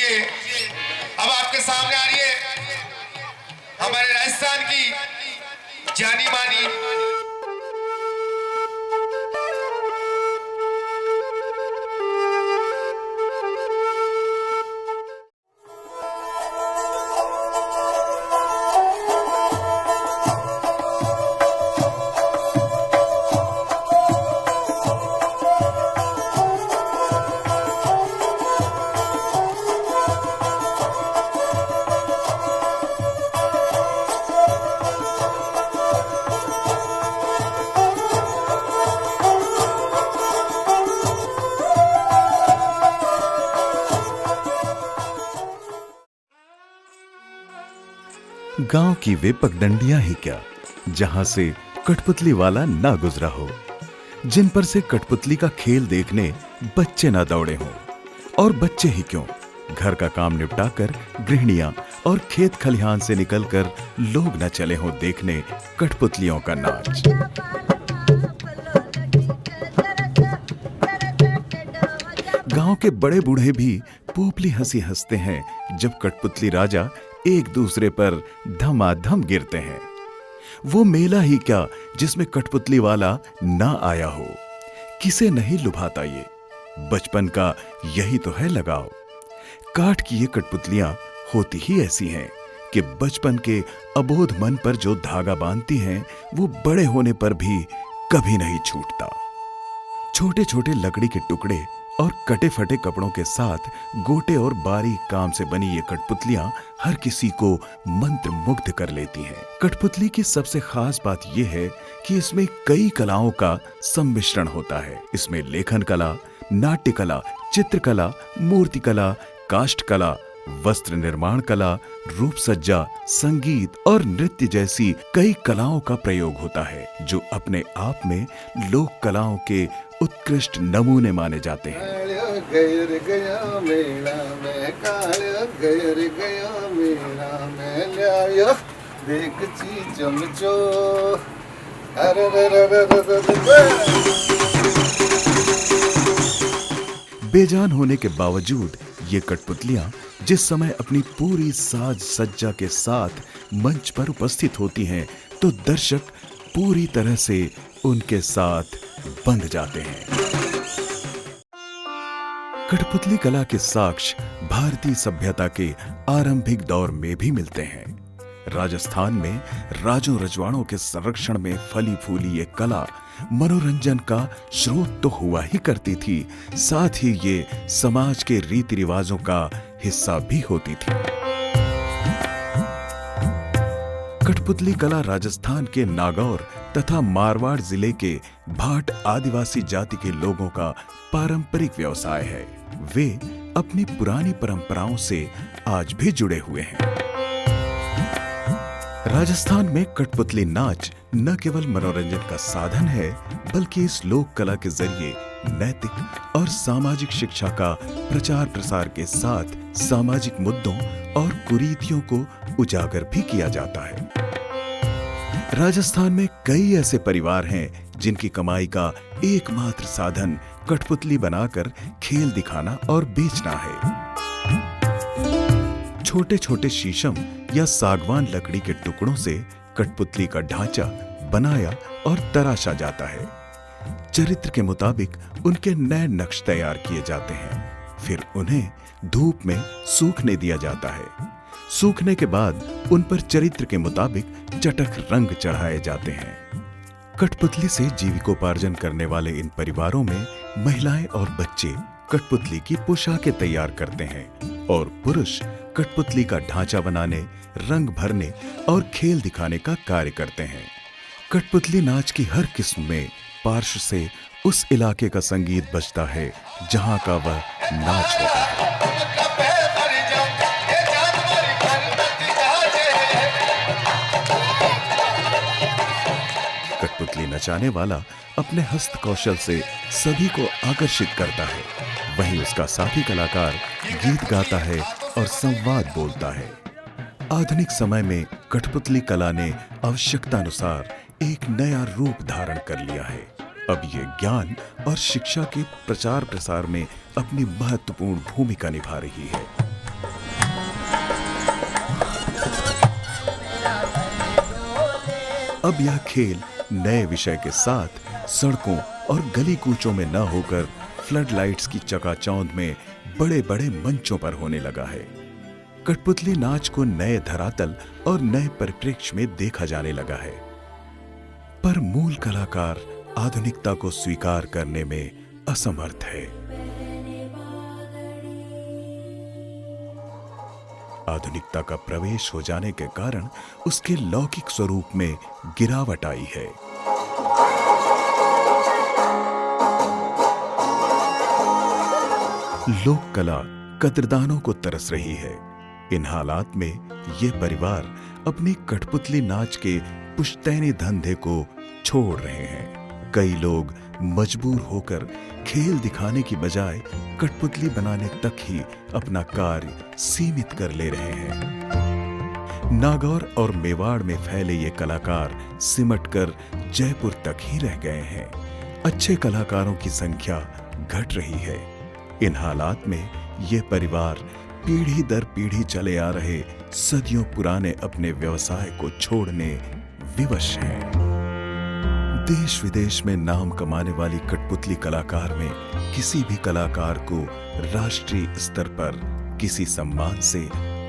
लीजिए। अब आपके सामने आ रही है हमारे राजस्थान की जानी मानी गांव की वे पगडंडियां ही क्या, जहां से कठपुतली वाला ना गुजरा हो, जिन पर से कठपुतली का खेल देखने बच्चे ना दौड़े हों। और बच्चे ही क्यों, घर का काम निपटाकर गृहिणियां और खेत खलिहान से निकलकर लोग न चले हों देखने कठपुतलियों का नाच। गांव के बड़े बूढ़े भी पोपली हंसी हंसते हैं जब कठपुतली राजा एक दूसरे पर धमाधम गिरते हैं। वो मेला ही क्या जिसमें कठपुतली वाला ना आया हो, किसे नहीं लुभाता ये। बचपन का यही तो है लगाव। काठ की ये कठपुतलियां होती ही ऐसी हैं कि बचपन के अबोध मन पर जो धागा बांधती हैं वो बड़े होने पर भी कभी नहीं छूटता। छोटे छोटे लकड़ी के टुकड़े और कटे फटे कपड़ों के साथ गोटे और बारीक काम से बनी ये कठपुतलियां हर किसी को मंत्र मुग्ध कर लेती हैं। कठपुतली की सबसे खास बात यह है कि इसमें कई कलाओं का सम्मिश्रण होता है। इसमें लेखन कला, नाट्य कला, चित्रकला, मूर्ति कला, काष्ठ कला, वस्त्र निर्माण कला, रूप सज्जा, संगीत और नृत्य जैसी कई कलाओं का प्रयोग होता है, जो अपने आप में लोक कलाओं के उत्कृष्ट नमूने माने जाते हैं। गया मेला में गया मेला में देख ची चमचो। बेजान होने के बावजूद ये कठपुतलियां जिस समय अपनी पूरी साज सज्जा के साथ मंच पर उपस्थित होती हैं तो दर्शक पूरी तरह से उनके साथ बंध जाते हैं। कठपुतली कला के साक्ष्य भारतीय सभ्यता के आरंभिक दौर में भी मिलते हैं। राजस्थान में राजों रजवाड़ों के संरक्षण में फली फूली ये कला मनोरंजन का स्रोत तो हुआ ही करती थी, साथ ही ये समाज के रीति रिवाजों का हिस्सा भी होती थी। कठपुतली कला राजस्थान के नागौर तथा मारवाड़ जिले के भाट आदिवासी जाति के लोगों का पारंपरिक व्यवसाय है। वे अपनी पुरानी परंपराओं से आज भी जुड़े हुए हैं। राजस्थान में कठपुतली नाच न केवल मनोरंजन का साधन है, बल्कि इस लोक कला के जरिए नैतिक और सामाजिक शिक्षा का प्रचार प्रसार के साथ सामाजिक मुद्दों और कुरीतियों को उजागर भी किया जाता है। राजस्थान में कई ऐसे परिवार हैं जिनकी कमाई का एकमात्र साधन कठपुतली बनाकर खेल दिखाना और बेचना है। छोटे छोटे शीशम या सागवान लकड़ी के टुकड़ों से कठपुतली का ढांचा बनाया और तराशा जाता है। चरित्र के मुताबिक उनके नए नक्श तैयार किए जाते हैं, फिर उन्हें धूप में सूखने दिया जाता है। सूखने के बाद उन पर चरित्र के मुताबिक चटक रंग चढ़ाए जाते हैं। कठपुतली से जीविकोपार्जन करने वाले इन परिवारों में महिलाएं और बच्चे कठपुतली की पोशाकें तैयार करते हैं और पुरुष कठपुतली का ढांचा बनाने, रंग भरने और खेल दिखाने का कार्य करते हैं। कठपुतली नाच की हर किस्म में पार्श्व से उस इलाके का संगीत बजता है जहां का वह नाच होता है। कठपुतली नचाने वाला अपने हस्त कौशल से सभी को आकर्षित करता है, वहीं उसका साथी कलाकार गीत गाता है और संवाद बोलता है। आधुनिक समय में कठपुतली कला ने आवश्यकतानुसार एक नया रूप धारण कर लिया है। अब ये ज्ञान और शिक्षा के प्रचार प्रसार में अपनी महत्वपूर्ण भूमिका निभा रही है। अब यह खेल नए विषय के साथ सड़कों और गली कूचों में न होकर फ्लड लाइट्स की चकाचौंध में बड़े बड़े मंचों पर होने लगा है। कठपुतली नाच को नए धरातल और नए परिप्रेक्ष्य में देखा जाने लगा है, पर मूल कलाकार आधुनिकता को स्वीकार करने में असमर्थ है। आधुनिकता का प्रवेश हो जाने के कारण उसके लौकिक स्वरूप में गिरावट आई है। लोक कला कद्रदानों को तरस रही है। इन हालात में ये परिवार अपनी कठपुतली नाच के पुश्तैनी धंधे को छोड़ रहे हैं। कई लोग मजबूर होकर खेल दिखाने की बजाय कठपुतली बनाने तक ही अपना कार्य सीमित कर ले रहे हैं। नागौर और मेवाड़ में फैले ये कलाकार सिमटकर जयपुर तक ही रह गए हैं। अच्छे कलाकारों की संख्या घट रही है। इन हालात में ये परिवार पीढ़ी दर पीढ़ी चले आ रहे सदियों पुराने अपने व्यवसाय को छोड़ने विवश हैं। देश विदेश में नाम कमाने वाली कठपुतली कलाकार में किसी भी कलाकार को राष्ट्रीय स्तर पर किसी सम्मान से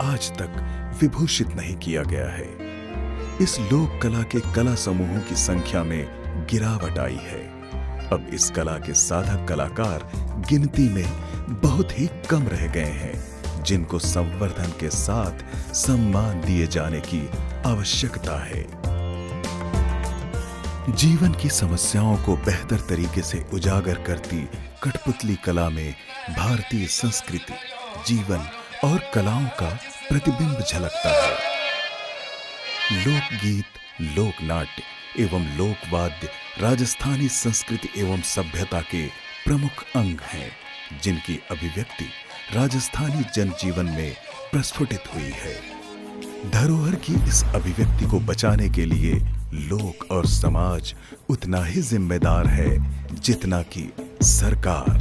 आज तक विभूषित नहीं किया गया है। इस लोक कला के कला समूहों की संख्या में गिरावट आई है। अब इस कला के साधक कलाकार गिनती में बहुत ही कम रह गए हैं, जिनको संवर्धन के साथ सम्मान दिए जाने की आवश्यकता है। जीवन की समस्याओं को बेहतर तरीके से उजागर करती कठपुतली कला में भारतीय संस्कृति, जीवन और कलाओं का प्रतिबिंब झलकता है। लोकगीत, लोकनाट्य एवं लोकवाद्य राजस्थानी संस्कृति एवं सभ्यता के प्रमुख अंग हैं, जिनकी अभिव्यक्ति राजस्थानी जनजीवन में प्रस्फुटित हुई है। धरोहर की इस अभिव्यक्ति को बचाने के लिए लोक और समाज उतना ही जिम्मेदार है जितना कि सरकार।